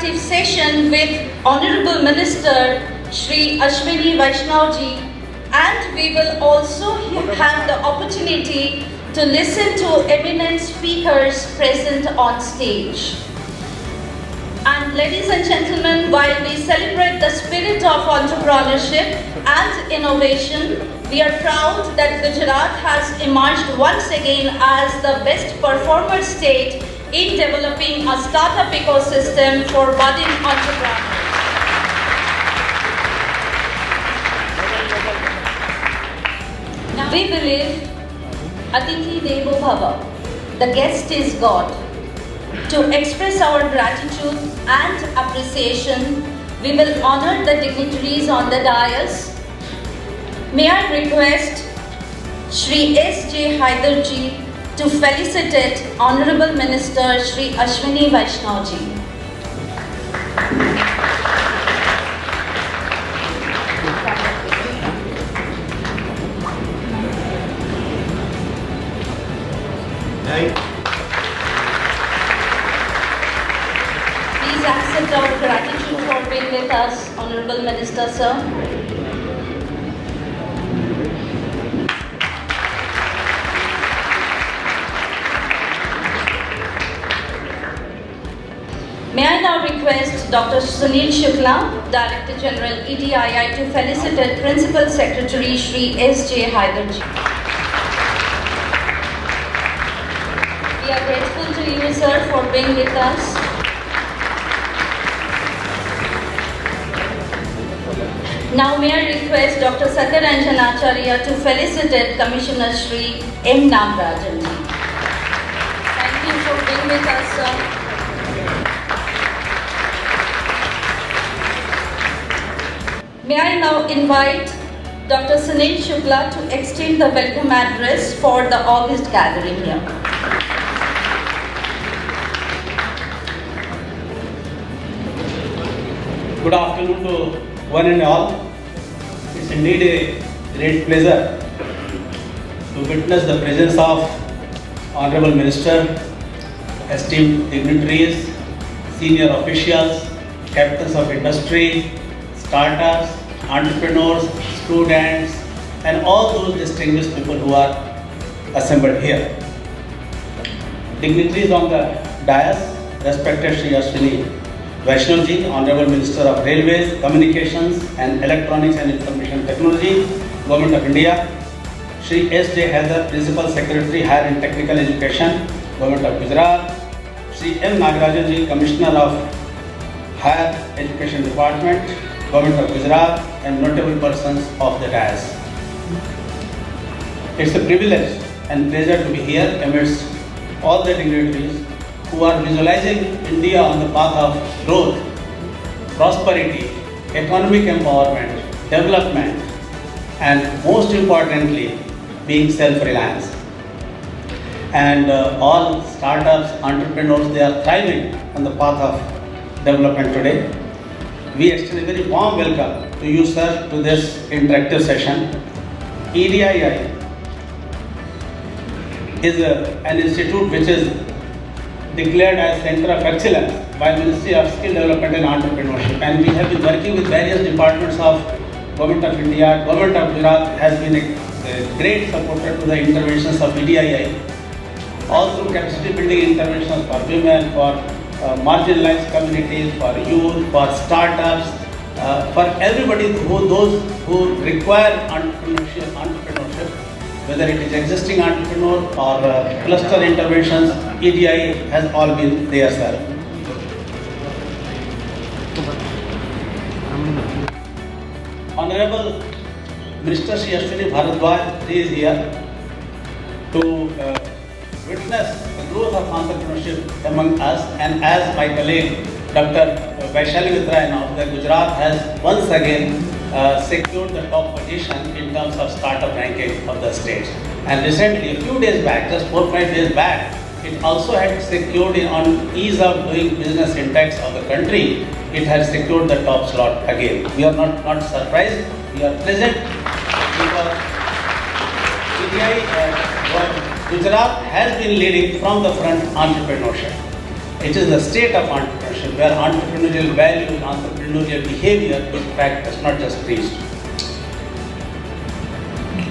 interactive session with Honorable Minister Shri Ashwini Vaishnavji, and we will also have the opportunity to listen to eminent speakers present on stage. And ladies and gentlemen, while we celebrate the spirit of entrepreneurship and innovation, we are proud that Gujarat has emerged once again as the best performer state in developing a startup ecosystem for budding entrepreneurs. We believe Atithi Devo Bhava, the guest is God. To express our gratitude and appreciation, we will honor the dignitaries on the dais. May I request Shri S.J. Haidarji to felicitate Honorable Minister Shri Ashwini Vaishnavji. Please accept our gratitude for being with us, Honorable Minister, sir. May I now request Dr. Sunil Shukla, Director General EDII, to felicitate Principal Secretary Shri S.J. Haidarji. We are grateful to you, sir, for being with us. Now may I request Dr. Satyaranjan Acharya to felicitate Commissioner Shri M. Namrajan. Thank you for being with us, sir. May I now invite Dr. Sunil Shukla to extend the welcome address for the August gathering here. Good afternoon to one and all. It's indeed a great pleasure to witness the presence of Honorable Minister, esteemed dignitaries, senior officials, captains of industry, startups, entrepreneurs, students, and all those distinguished people who are assembled here. Dignitaries on the dais, respected Shri Ashwini Vaishnavji, Honorable Minister of Railways, Communications and Electronics and Information Technology, Government of India, Shri S.J. Haider, Principal Secretary, Higher and Technical Education, Government of Gujarat, Shri M. Nagarajanji, Commissioner of Higher Education Department, Government of Gujarat, and notable persons of the dais. It's a privilege and pleasure to be here amidst all the dignitaries who are visualizing India on the path of growth, prosperity, economic empowerment, development, and most importantly, being self-reliance. And all startups, entrepreneurs, they are thriving on the path of development today. We extend a very warm welcome to you, sir, to this interactive session. EDII is an institute which is declared as Center of Excellence by Ministry of Skill Development and Entrepreneurship, and we have been working with various departments of Government of India. Government of Gujarat has been a great supporter to the interventions of EDII, all through capacity building interventions for women, for marginalized communities, for youth, for startups, for everybody, those who require entrepreneurship, whether it is existing entrepreneur or cluster interventions. EDI has all been there, sir. Honorable Minister Shri Ashwini Bharadwaj is here to witness the growth of entrepreneurship among us, and as my colleague Dr. Vaishali Mitra of the Gujarat has once again secured the top position in terms of startup ranking of the state. And recently, a few days back, just 4 or 5 days back, it also had secured on ease of doing business index of the country. It has secured the top slot again. We are not surprised. We are pleasant because Gujarat has been leading from the front entrepreneurship. It is the state of entrepreneurship where entrepreneurship entrepreneurial values, entrepreneurial behavior is practiced, not just preached.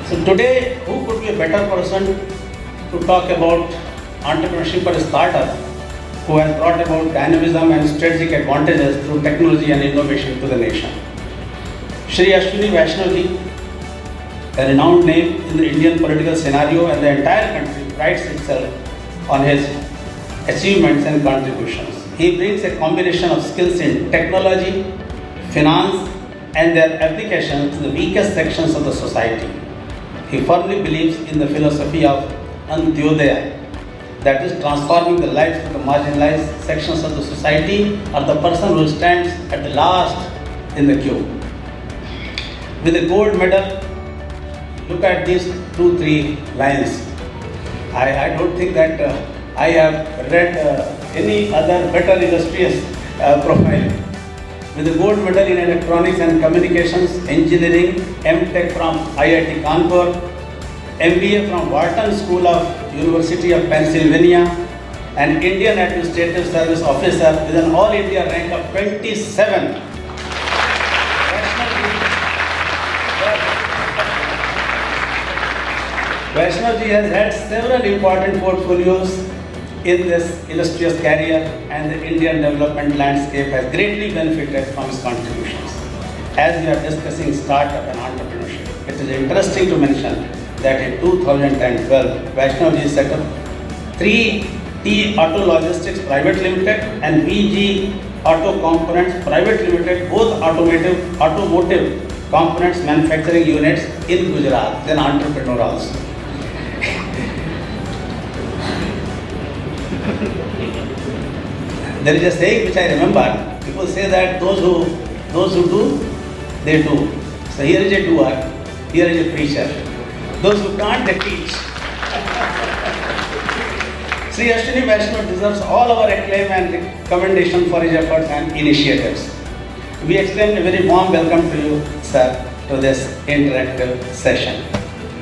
So today, who could be a better person to talk about entrepreneurship or a startup who has brought about dynamism and strategic advantages through technology and innovation to the nation? Shri Ashwini Vaishnav ji, a renowned name in the Indian political scenario, and the entire country prides itself on his achievements and contributions. He brings a combination of skills in technology, finance, and their application to the weakest sections of the society. He firmly believes in the philosophy of Antyodaya, that is transforming the lives of the marginalized sections of the society or the person who stands at the last in the queue. With a gold medal, look at these 2-3 lines. I don't think that I have read any other better illustrious profile. With a gold medal in electronics and communications engineering, M.Tech from IIT Kanpur, MBA from Wharton School of University of Pennsylvania, and Indian Administrative Service Officer with an All India rank of 27. Vaishnav ji has had several important portfolios in this illustrious career, and the Indian development landscape has greatly benefited from his contributions. As we are discussing startup and entrepreneurship, it is interesting to mention that in 2012, Vaishnav ji set up 3T Auto Logistics Private Limited and VG Auto Components Private Limited, both automotive components manufacturing units in Gujarat, then entrepreneur also. There is a saying which I remember. People say that those who do, they do. So here is a doer, here is a preacher. Those who can't, they teach. Sri Ashwini Vaishnav deserves all our acclaim and commendation for his efforts and initiatives. We extend a very warm welcome to you, sir, to this interactive session.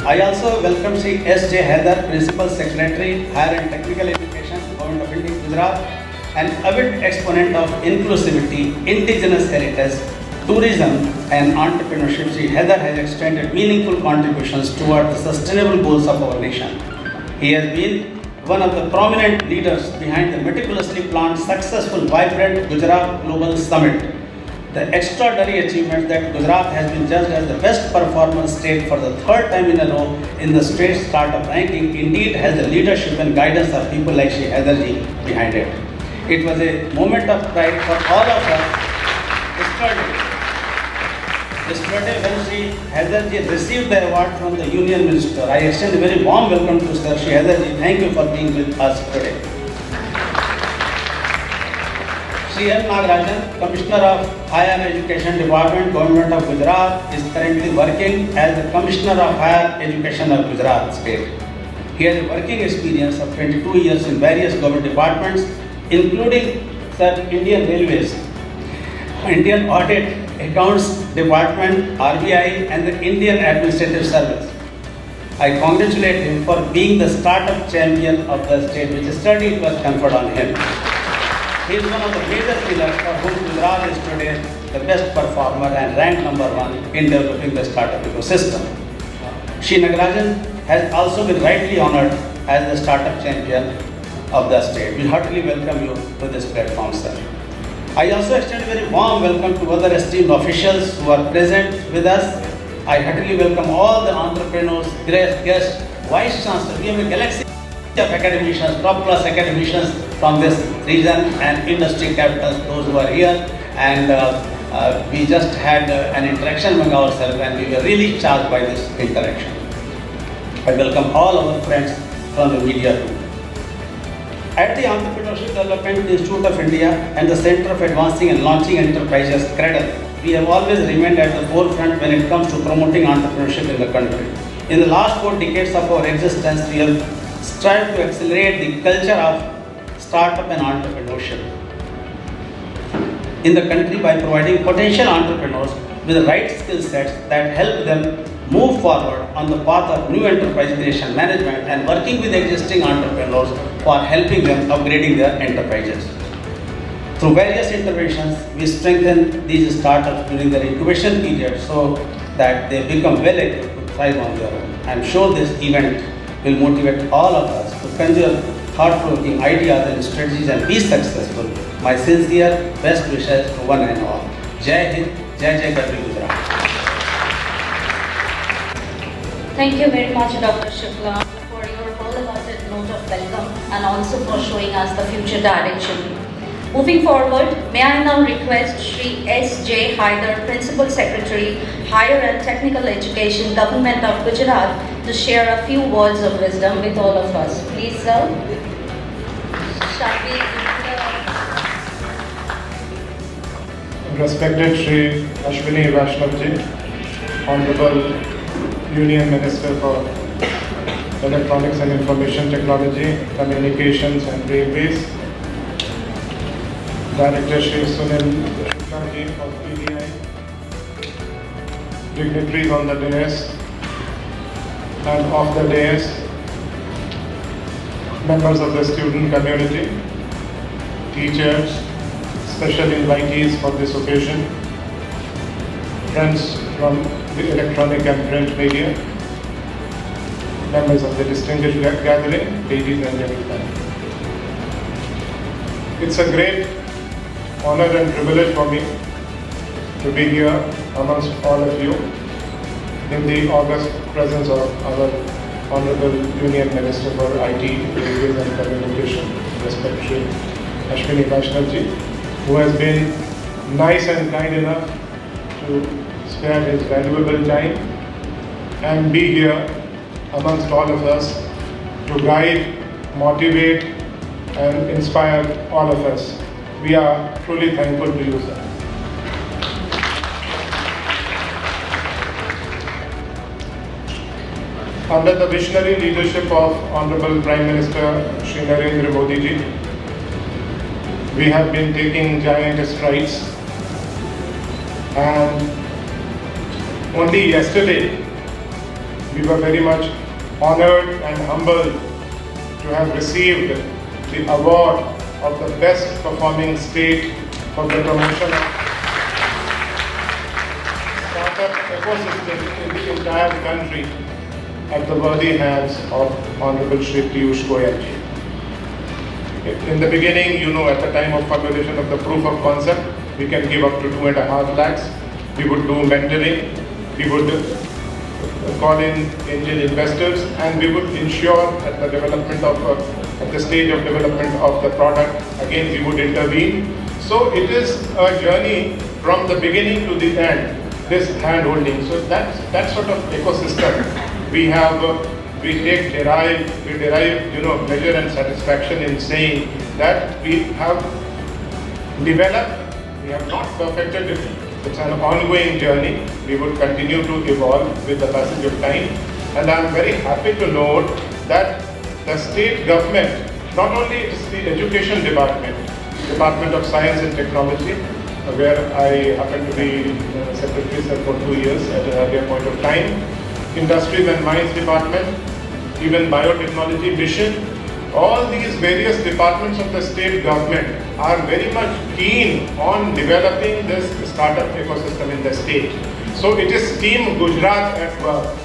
I also welcome Sri S. J. Haidar, Principal Secretary, Higher and Technical Education, Government of India, Gujarat, an avid exponent of inclusivity, indigenous heritage, tourism and entrepreneurship. Sri Haidar has extended meaningful contributions toward the sustainable goals of our nation. He has been one of the prominent leaders behind the meticulously planned, successful, vibrant Gujarat Global Summit. The extraordinary achievement that Gujarat has been judged as the best performer state for the third time in a row in the state startup ranking indeed has the leadership and guidance of people like Shri Haidar ji behind it. It was a moment of pride for all of us. Yesterday when Shri Haidar ji received the award from the Union Minister, I extend a very warm welcome to Sir Shri Haidar ji. Thank you for being with us today. Shri M. Nagarajan, Commissioner of Higher Education Department, Government of Gujarat, is currently working as the Commissioner of Higher Education of Gujarat State. He has a working experience of 22 years in various government departments, including Indian Railways, Indian Audit Accounts Department, RBI, and the Indian Administrative Service. I congratulate him for being the startup champion of the state, which study was conferred on him. He is one of the major pillars for whom Gujarat is today the best performer and ranked #1 in developing the startup ecosystem. Shri Nagarajan has also been rightly honored as the startup champion of the state. We heartily welcome you to this platform, sir. I also extend a very warm welcome to other esteemed officials who are present with us. I heartily welcome all the entrepreneurs, guests, vice chancellors. We have a galaxy of academicians, top class academicians from this region and industry capitals, those who are here. And we just had an interaction among ourselves and we were really charged by this interaction. I welcome all our friends from the media too. At the Entrepreneurship Development Institute of India and the Center of Advancing and Launching Enterprises, CREDL, we have always remained at the forefront when it comes to promoting entrepreneurship in the country. In the last 4 decades of our existence, we have strived to accelerate the culture of startup and entrepreneurship in the country by providing potential entrepreneurs with the right skill sets that help them move forward on the path of new enterprise creation management and working with existing entrepreneurs for helping them upgrading their enterprises. Through various interventions, we strengthen these startups during their incubation period so that they become well equipped to thrive on their own. I am sure this event will motivate all of us to conjure thought-provoking ideas and strategies and be successful. My sincere best wishes to one and all. Jai Hind, Jai Garvi Gujarat. Thank you very much, Dr. Shukla, for your wholehearted note of welcome and also for showing us the future direction. Moving forward, may I now request Shri S. J. Haidar, Principal Secretary, Higher and Technical Education, Government of Gujarat, to share a few words of wisdom with all of us. Please, sir. Shall we? Respected Shri Ashwini Vaishnavji, Honorable Union Minister for Electronics and Information Technology, Communications and Railways, Director Shri Sunil Shuklaji of PDI, dignitaries on the dais and off the dais, members of the student community, teachers, special invitees for this occasion, friends from the electronic and print media, members of the distinguished gathering, ladies and gentlemen. It's a great honor and privilege for me to be here amongst all of you in the august presence of our Honorable Union Minister for IT, Railways and Communication, respected Ashwini Vaishnavji, who has been nice and kind enough to spare his valuable time and be here amongst all of us to guide, motivate and inspire all of us. We are truly thankful to you, sir. Under the visionary leadership of Honorable Prime Minister Shri Narendra Modi ji, we have been taking giant strides, and only yesterday we were very much honored and humbled to have received the award of the best performing state for the promotion of startup ecosystem in the entire country at the worthy hands of Honorable Shri Piyush Goyal ji. In the beginning, at the time of formulation of the proof of concept, we can give up to 2.5 lakhs. We would do mentoring, we would call in angel investors, and we would ensure at the development of at the stage of development of the product, again we would intervene. So it is a journey from the beginning to the end, this hand holding. So that sort of ecosystem we have, we derive pleasure and satisfaction in saying that we have developed, we have not perfected it. It's an ongoing journey. We would continue to evolve with the passage of time. And I'm very happy to note that the state government, not only it's the education department, Department of Science and Technology, where I happen to be Secretary Sir for 2 years at an earlier point of time, Industries and Mines Department, even Biotechnology Mission, all these various departments of the state government are very much keen on developing this startup ecosystem in the state. So it is Team Gujarat at work.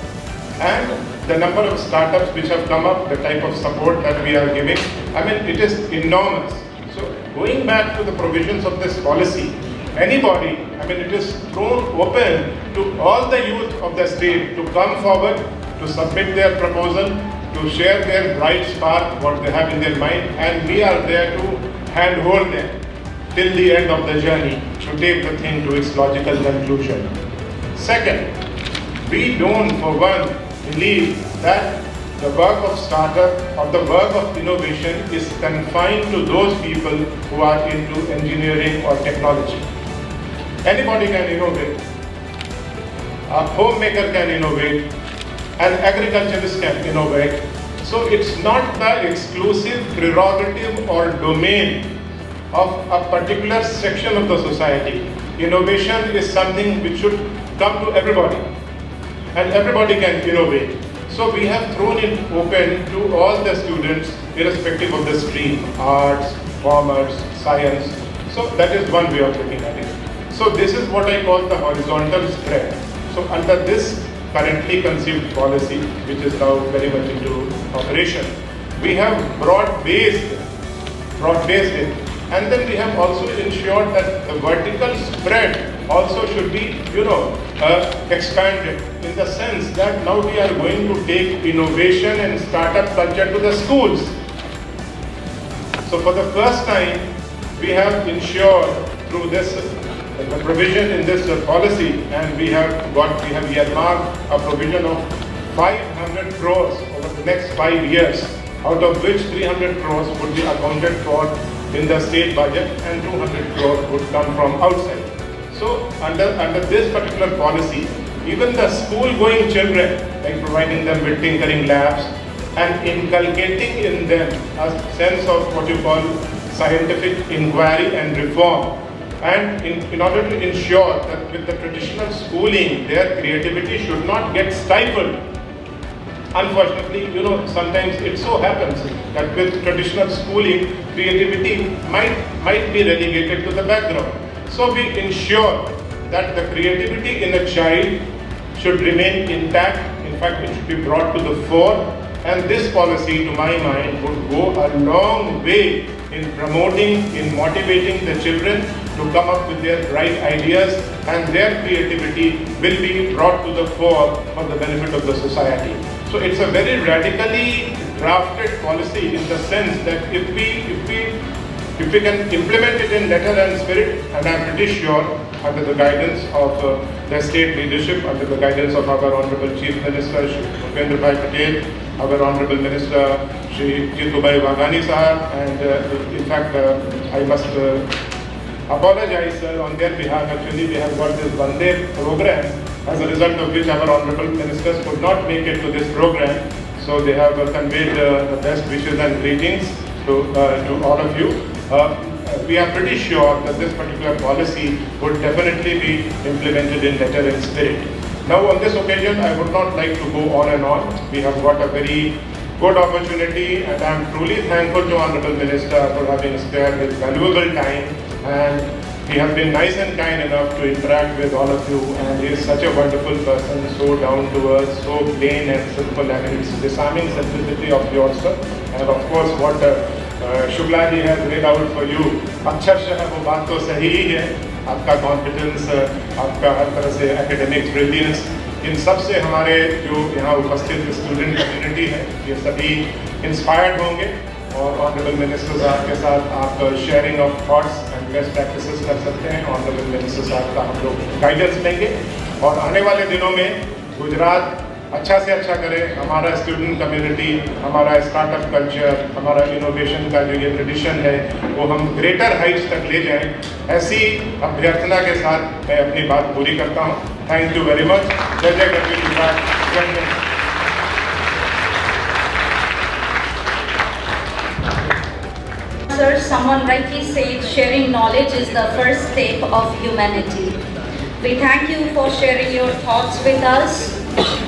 And the number of startups which have come up, the type of support that we are giving, it is enormous. So going back to the provisions of this policy, anybody, it is thrown open to all the youth of the state to come forward, to submit their proposal, to share their bright spark, what they have in their mind, and we are there to handhold them till the end of the journey to take the thing to its logical conclusion. Second, we don't for one believe that the work of startup or the work of innovation is confined to those people who are into engineering or technology. Anybody can innovate. A homemaker can innovate. An agriculturist can innovate. So it's not the exclusive prerogative or domain of a particular section of the society. Innovation is something which should come to everybody. And everybody can innovate. So we have thrown it open to all the students, irrespective of the stream, arts, commerce, science. So that is one way of looking at it. So this is what I call the horizontal spread. So under this currently conceived policy, which is now very much into operation, we have broad-based it, and then we have also ensured that the vertical spread also should be, expanded in the sense that now we are going to take innovation and startup culture to the schools. So for the first time, we have ensured through this the provision in this policy, and we have earmarked a provision of 500 crores over the next 5 years, out of which 300 crores would be accounted for in the state budget and 200 crores would come from outside. So under this particular policy, even the school-going children, like providing them with tinkering labs and inculcating in them a sense of what you call scientific inquiry and reform, and in order to ensure that with the traditional schooling, their creativity should not get stifled. Unfortunately, sometimes it so happens that with traditional schooling, creativity might be relegated to the background. So we ensure that the creativity in a child should remain intact. In fact, it should be brought to the fore. And this policy, to my mind, would go a long way in promoting, in motivating the children to come up with their right ideas, and their creativity will be brought to the fore for the benefit of the society. So it's a very radically drafted policy in the sense that if we can implement it in letter and spirit, and I'm pretty sure under the guidance of the state leadership, under the guidance of our Honorable Chief Minister, Shri Bhupendra Bhai Patel, our Honorable Minister, Shri Jitubhai Waghani Sahab, and in fact, I must apologize, sir, on their behalf. Actually, we have got this Vande program, as a result of which our Honorable Ministers could not make it to this program. So they have conveyed the best wishes and greetings to all of you. We are pretty sure that this particular policy would definitely be implemented in letter and spirit. Now on this occasion, I would not like to go on and on. We have got a very good opportunity, and I am truly thankful to Honorable Minister for having spared his valuable time, and he has been nice and kind enough to interact with all of you, and he is such a wonderful person, so down to earth, so plain and simple, and it's disarming simplicity of yours, sir. And of course, what Shukla ji has laid out for you, अक्षरशः वो बात तो सही ही है. आपका confidence, आपका हर तरह से एकेडमिक ब्रिलियंस, इन सब से हमारे जो यहाँ उपस्थित स्टूडेंट कम्युनिटी है, ये सभी इंस्पायर्ड होंगे, और ऑनरेबल मिनिस्टर साहब के साथ आप sharing of thoughts and best practices कर सकते हैं. ऑनरेबल मिनिस्टर साहब का हम लोग गाइडेंस लेंगे, और आने वाले दिनों में गुजरात अच्छा से अच्छा करे. हमारा स्टूडेंट कम्युनिटी, हमारा स्टार्टअप कल्चर, हमारा इनोवेशन का जो ये ट्रेडिशन है, वो हम ग्रेटर हाइट्स तक ले जाएं. ऐसी अभ्यर्थना के साथ मैं अपनी बात पूरी करता हूँ. Thank you very much. जय जय गढ़वी गुजरात. जय Hind. Sir, someone rightly said sharing knowledge is the first step of humanity. We thank you for sharing your thoughts with us,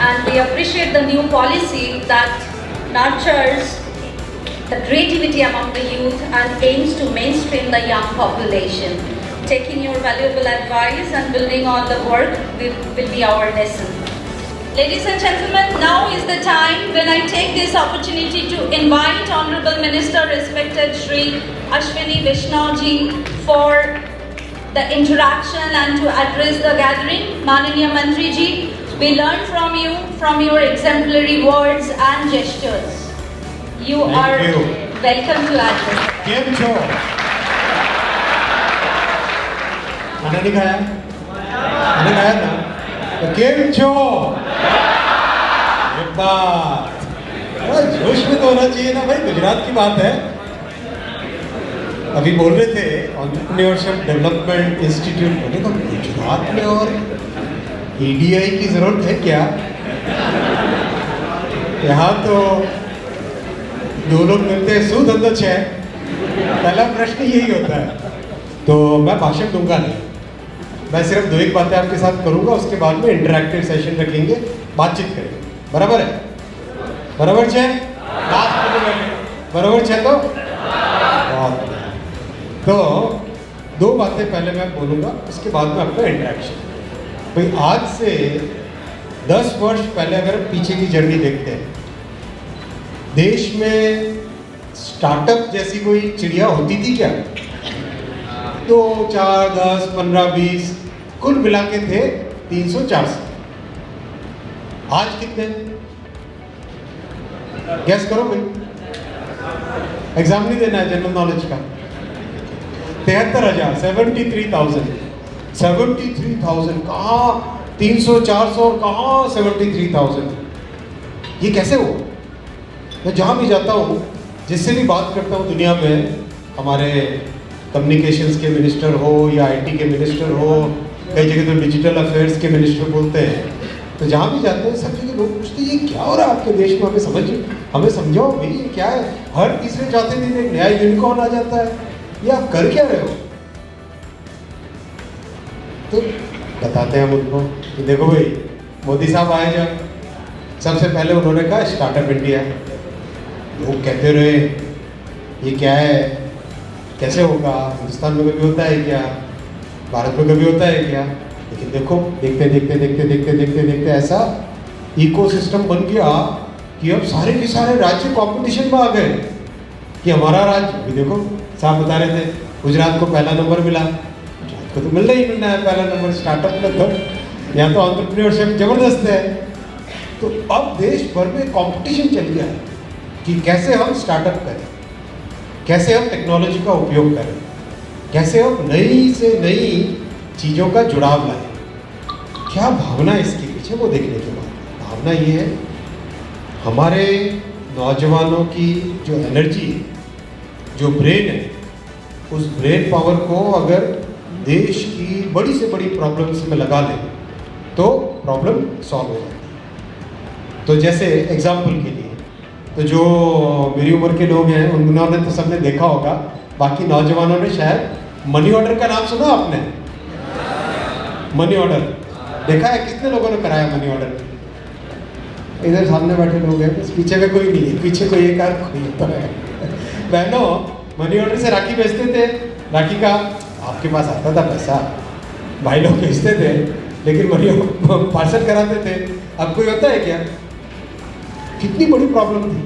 and we appreciate the new policy that nurtures the creativity among the youth and aims to mainstream the young population. Taking your valuable advice and building on the work will be our lesson. Ladies and gentlemen, now is the time when I take this opportunity to invite Honorable Minister, respected Shri Ashwini Vaishnav ji, for the interaction and to address the gathering. Mananiya Mantri ji, we learn from you, from your exemplary words and gestures. You are welcome to address. કેમ છો? આને નહીં ખાયા? આને ખાયા ના? તો કેમ છો? एक बात, थोड़ा जोश में तो होना चाहिए ना भाई. गुजरात की बात है. अभी बोल रहे थे एंटरप्रेन्योरशिप डेवलपमेंट इंस्टीट्यूट, मैंने कहा गुजरात में और EDI की जरूरत है क्या? यहाँ तो दो लोग मिलते हैं, सू धंधो छे. पहला प्रश्न यही होता है. तो मैं भाषण दूंगा नहीं, मैं सिर्फ दो एक बातें आपके साथ करूंगा, उसके बाद में इंटरैक्टिव सेशन रखेंगे, बातचीत करेंगे. बराबर है? बराबर छे? लास्ट में बराबर छे तो बहुत. तो दो बातें पहले मैं बोलूँगा, उसके बाद में आपका इंटरेक्शन। भाई आज से 10 वर्ष पहले अगर पीछे की जर्नी देखते हैं, देश में स्टार्टअप जैसी कोई चिड़िया होती थी क्या? 2, 4, 10, 15, 20 कुल मिला के थे 300-400। आज कितने? गैस करो भाई, एग्जाम नहीं देना है जनरल नॉलेज का। 73,000, 73,000, 73,000 कहाँ 300, 400 और कहाँ 73,000? ये कैसे हो? मैं जहाँ भी जाता हूँ, जिससे भी बात करता हूँ दुनिया में, हमारे कम्युनिकेशंस के मिनिस्टर हो या आईटी के मिनिस्टर हो, कई जगह तो डिजिटल अफेयर्स के मिनिस्टर बोलते हैं, तो जहाँ भी जाते हैं सब जगह लोग पूछते हैं ये क्या हो रहा है आपके देश में, हमें समझाओ भाई ये क्या है। हर तीसरे चौथे दिन एक नया यूनिकॉर्न आ जाता है, ये आप कर क्या रहे हो? तो बताते हैं हम उनको कि देखो भाई, मोदी साहब आए जब, सबसे पहले उन्होंने कहा स्टार्टअप इंडिया। लोग कहते रहे ये क्या है, कैसे होगा, हिंदुस्तान में कभी होता है क्या, भारत में कभी होता है क्या? लेकिन देखो देखते देखते देखते देखते देखते देखते ऐसा इकोसिस्टम बन गया कि अब सारे के सारे राज्य कंपटीशन में आ गए कि हमारा राज्य भी देखो, साहब बता रहे थे गुजरात को पहला नंबर मिला, गुजरात को तो मिलना ही मिलना है पहला नंबर स्टार्टअप में, तो यहाँ तो एंटरप्रेन्योरशिप जबरदस्त है। तो अब देश भर में कंपटीशन चल गया है कि कैसे हम स्टार्टअप करें, कैसे हम टेक्नोलॉजी का उपयोग करें, कैसे हम नई से नई चीज़ों का जुड़ाव लाएं। क्या भावना है इसके पीछे, वो देखने के बाद भावना ये है, हमारे नौजवानों की जो एनर्जी, जो ब्रेन है, उस ब्रेन पावर को अगर देश की बड़ी से बड़ी प्रॉब्लम्स में लगा लें तो प्रॉब्लम सॉल्व हो जाती है। तो जैसे एग्जाम्पल के लिए, तो जो मेरी उम्र के लोग हैं उन्होंने तो सबने देखा होगा, बाकी नौजवानों ने शायद मनी ऑर्डर का नाम सुना आपने? मनी ऑर्डर देखा है? कितने लोगों ने कराया मनी ऑर्डर? इधर सामने बैठे लोग हैं, बस पीछे में कोई नहीं है, पीछे कोई एक आध कोई तो है। बहनों, मनी ऑर्डर से राखी भेजते थे, राखी का आपके पास आता था पैसा, भाई लोग भेजते थे, लेकिन मनी पार्सल कराते थे। अब कोई होता है क्या? कितनी बड़ी प्रॉब्लम थी,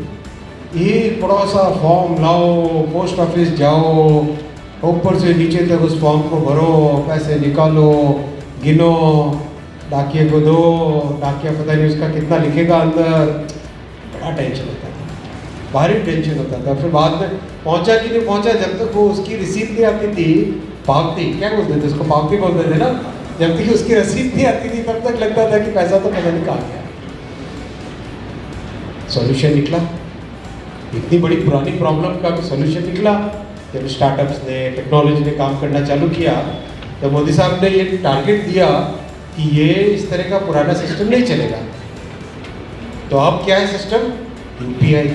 एक बड़ा सा फॉर्म लाओ, पोस्ट ऑफिस जाओ, ऊपर से नीचे तक उस फॉर्म को भरो, पैसे निकालो, गिनो, डाकिए को दो, डाकिया पता नहीं उसका कितना लिखेगा अंदर, बड़ा टेंशन होता था, भारी टेंशन होता था। फिर बाद में पहुंचा कि नहीं पहुंचा, जब तक वो उसकी रसीद नहीं आती थी, पावती क्या बोलते थे उसको, पावती बोलते थे ना, जब तक उसकी रसीद नहीं आती थी तब तक लगता था कि पैसा तो पता नहीं कहाँ गया। सॉल्यूशन निकला, इतनी बड़ी पुरानी प्रॉब्लम का सॉल्यूशन निकला जब स्टार्टअप्स ने, टेक्नोलॉजी ने काम करना चालू किया। तो मोदी साहब ने ये टारगेट दिया कि ये इस तरह का पुराना सिस्टम नहीं चलेगा। तो अब क्या है सिस्टम? यूपीआई।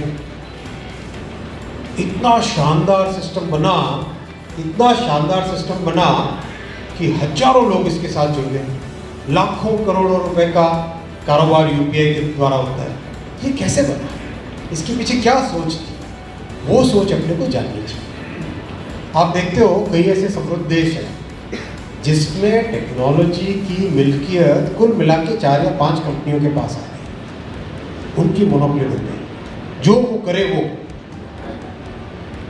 इतना शानदार सिस्टम बना, इतना शानदार सिस्टम बना कि हजारों लोग इसके साथ जुड़ गए, लाखों करोड़ों रुपए का कारोबार यूपीआई के द्वारा होता है। ये कैसे बना, इसके पीछे क्या सोच थी, वो सोच अपने को जाननी चाहिए। आप देखते हो कई ऐसे समृद्ध देश हैं जिसमें टेक्नोलॉजी की मिल्कियत कुल मिला के 4 या 5 कंपनियों के पास आ गई, उनकी मोनोपोली बन गई, जो वो करे वो।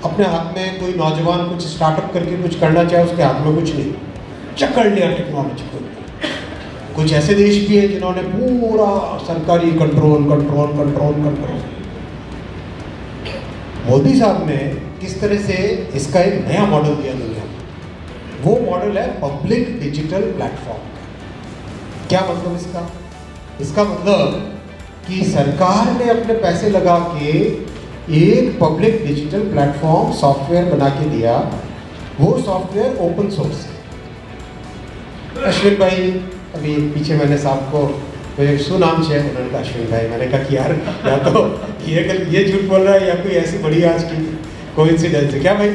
अपने हाथ में कोई नौजवान कुछ स्टार्टअप करके कुछ करना चाहे, उसके हाथ में कुछ नहीं, चकड़ लिया टेक्नोलॉजी को। कुछ ऐसे देश भी हैं जिन्होंने पूरा सरकारी control control control control. Modi साहब ने किस तरह से इसका एक नया मॉडल दिया दुनिया को, वो मॉडल है पब्लिक डिजिटल प्लेटफॉर्म। क्या मतलब इसका? इसका मतलब कि सरकार ने अपने पैसे लगा के एक पब्लिक डिजिटल प्लेटफॉर्म सॉफ्टवेयर बना के दिया। वो सॉफ्टवेयर ओपन सोर्स है। अश्विन भाई, अभी पीछे मैंने साहब को सुनाम है, उन्होंने कहा अश्विन भाई, मैंने कहा कि यार या तो ये झूठ बोल रहा है या कोई ऐसी बड़ी आज की कोइंसिडेंस है क्या भाई?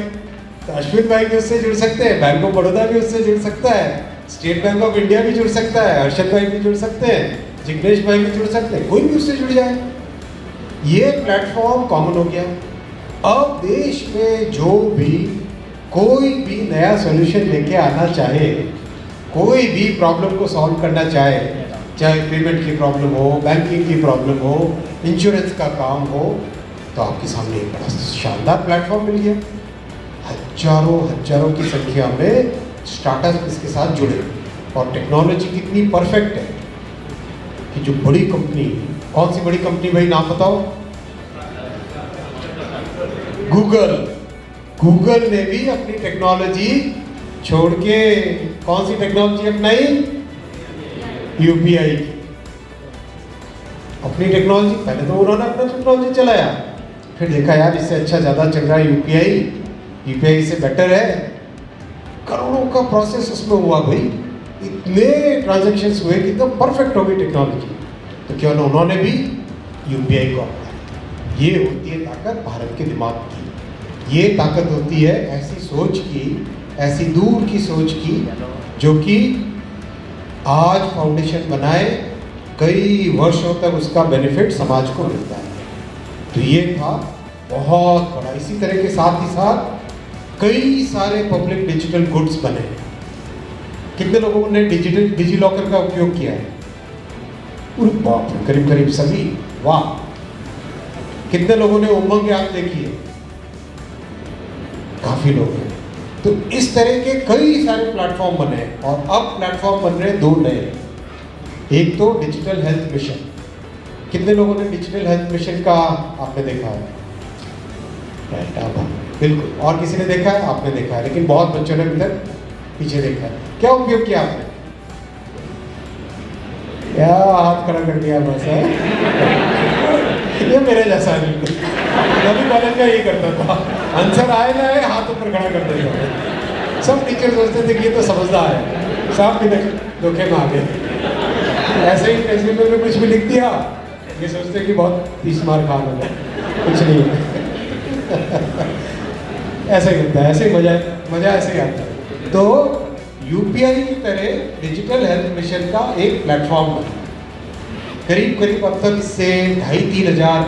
तो अश्विन भाई भी उससे जुड़ सकते हैं, बैंक ऑफ बड़ौदा भी उससे जुड़ सकता है, स्टेट बैंक ऑफ इंडिया भी जुड़ सकता है, हर्षद भाई भी जुड़ सकते हैं, जिग्नेश भाई भी जुड़ सकते हैं, कोई भी उससे जुड़ जाए। ये प्लेटफॉर्म कॉमन हो गया। अब देश में जो भी कोई भी नया सॉल्यूशन लेके आना चाहे, कोई भी प्रॉब्लम को सॉल्व करना चाहे, चाहे पेमेंट की प्रॉब्लम हो, बैंकिंग की प्रॉब्लम हो, इंश्योरेंस का काम हो, तो आपके सामने एक बड़ा शानदार प्लेटफॉर्म मिल गया। हजारों की संख्या में स्टार्टअप इसके साथ जुड़े, और टेक्नोलॉजी कितनी परफेक्ट है कि जो बड़ी कंपनी, कौन सी बड़ी कंपनी भाई नाम बताओ? गूगल ने भी अपनी टेक्नोलॉजी छोड़ के कौन सी टेक्नोलॉजी अपनाई? यूपीआई की अपनी टेक्नोलॉजी। पहले तो उन्होंने अपना टेक्नोलॉजी चलाया, फिर देखा यार इससे अच्छा ज़्यादा चल रहा है यूपीआई से बेटर है। करोड़ों का प्रोसेस उसमें हुआ भाई, इतने ट्रांजैक्शंस हुए कि एकदम परफेक्ट हो गई टेक्नोलॉजी। तो क्यों ना उन्होंने भी यूपीआई को अपनाया। ये होती है ताकत भारत के दिमाग की, ये ताकत होती है ऐसी सोच की, ऐसी दूर की सोच की, जो कि आज फाउंडेशन बनाए, कई वर्षों तक उसका बेनिफिट समाज को मिलता है। तो ये था बहुत बड़ा। इसी तरह के साथ ही साथ कई सारे पब्लिक डिजिटल गुड्स बने। कितने लोगों ने डिजी लॉकर का उपयोग किया है? पूरे बाप रे, करीब सभी। वाह! कितने लोगों ने उमंग ऐप देखी है? काफी लोग हैं। तो इस तरह के कई सारे प्लेटफॉर्म बने हैं, और अब प्लेटफॉर्म बन रहे हैं दो नए। एक तो डिजिटल हेल्थ मिशन। कितने लोगों ने डिजिटल हेल्थ मिशन का आपने देखा है? बिल्कुल। और किसी ने देखा है? आपने देखा है, लेकिन बहुत बच्चों ने अभी तक पीछे देखा है। क्या उपयोग किया आपने? क्या हाथ खड़ा कर दिया बस है? ये मेरे जैसा नहीं, कभी कॉलेज में यही करता था, आंसर आए ना आए हाथ ऊपर खड़ा कर देता था। सब टीचर सोचते थे कि ये तो समझदार है, साहब भी धोखे में आ गए। ऐसे ही टेक्स्ट में कुछ भी लिख दिया, ये सोचते कि बहुत 30 मार खा लूँगा, कुछ नहीं ऐसे ही होता है, ऐसे ही मजा ऐसे ही आता है। तो यूपीआई की तरह डिजिटल हेल्थ मिशन का एक प्लेटफॉर्म बना। करीब अब तक इससे 2,500-3 हज़ार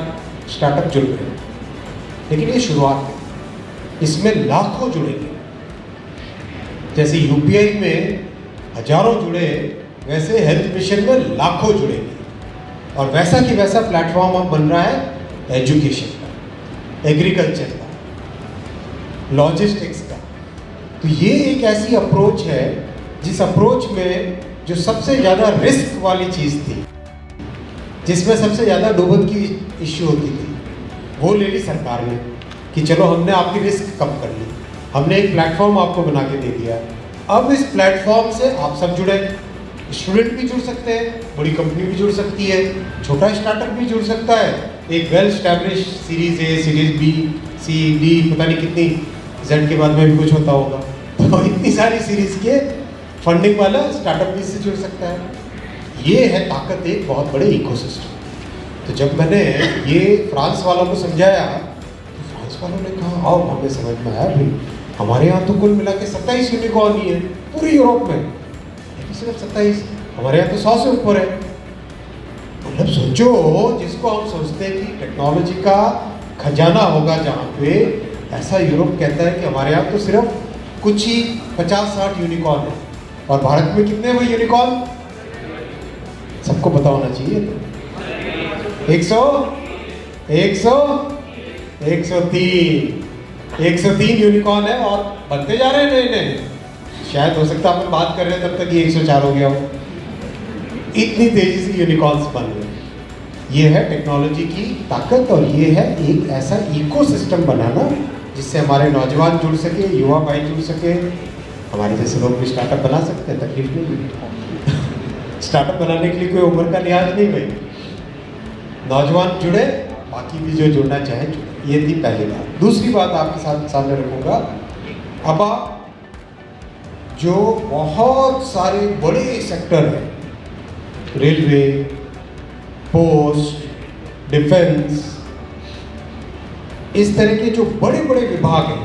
स्टार्टअप जुड़ गए, लेकिन ये शुरुआत है, इसमें लाखों जुड़ेंगे। जैसे यूपीआई में हजारों जुड़े, वैसे हेल्थ मिशन में लाखों जुड़ेंगे। और वैसा कि वैसा प्लेटफॉर्म अब बन रहा है एजुकेशन का, एग्रीकल्चर का, लॉजिस्टिक्स का। तो ये एक ऐसी अप्रोच है जिस अप्रोच में जो सबसे ज़्यादा रिस्क वाली चीज़ थी, जिसमें सबसे ज़्यादा डूबन की इश्यू होती थी, वो ले ली सरकार ने कि चलो हमने आपकी रिस्क कम कर ली, हमने एक प्लेटफॉर्म आपको बना के दे दिया। अब इस प्लेटफॉर्म से आप सब जुड़े, स्टूडेंट भी जुड़ सकते हैं, बड़ी कंपनी भी जुड़ सकती है, छोटा स्टार्टअप भी जुड़ सकता है, एक well established series A, series B, C, D, पता नहीं कितनी, जेड के बाद में भी कुछ होता होगा, तो इतनी सारी सीरीज के फंडिंग वाला स्टार्टअप भी इससे जुड़ सकता है। ये है ताकत एक बहुत बड़े इकोसिस्टम। तो जब मैंने ये फ्रांस वालों को समझाया, तो फ्रांस वालों ने कहा आओ हमें समझ में आया भाई, हमारे यहाँ तो कुल मिला के 27 यूनिकॉर्न ही है पूरी यूरोप में, सिर्फ 27, हमारे यहाँ तो 100 से ऊपर है। मतलब सोचो, जिसको हम सोचते हैं कि टेक्नोलॉजी का खजाना होगा जहाँ पे, ऐसा यूरोप कहता है कि हमारे यहाँ तो सिर्फ कुछ ही 50-60 यूनिकॉर्न है। और भारत में कितने हुए यूनिकॉर्न? सबको पता होना चाहिए। तो 103 यूनिकॉर्न है, और बनते जा रहे हैं नए नए। शायद हो सकता है अपन बात कर रहे हैं तब तक ये 104 हो गया हो, इतनी तेजी से यूनिकॉर्न्स बन रहे। ये है टेक्नोलॉजी की ताकत, और ये है एक ऐसा इकोसिस्टम बनाना जिससे हमारे नौजवान जुड़ सके, युवा भाई जुड़ सके, हमारे जैसे लोग भी स्टार्टअप बना सकते हैं, तकलीफ नहीं। स्टार्टअप बनाने के लिए कोई उम्र का लिहाज नहीं भाई, नौजवान जुड़े, बाकी भी जो जुड़ना चाहे जुड़े। ये थी पहली बात। दूसरी बात आपके साथ सामने रखूँगा, अब आप जो बहुत सारे बड़े सेक्टर हैं, रेलवे, पोस्ट, डिफेंस, इस तरह के जो बड़े बड़े विभाग हैं,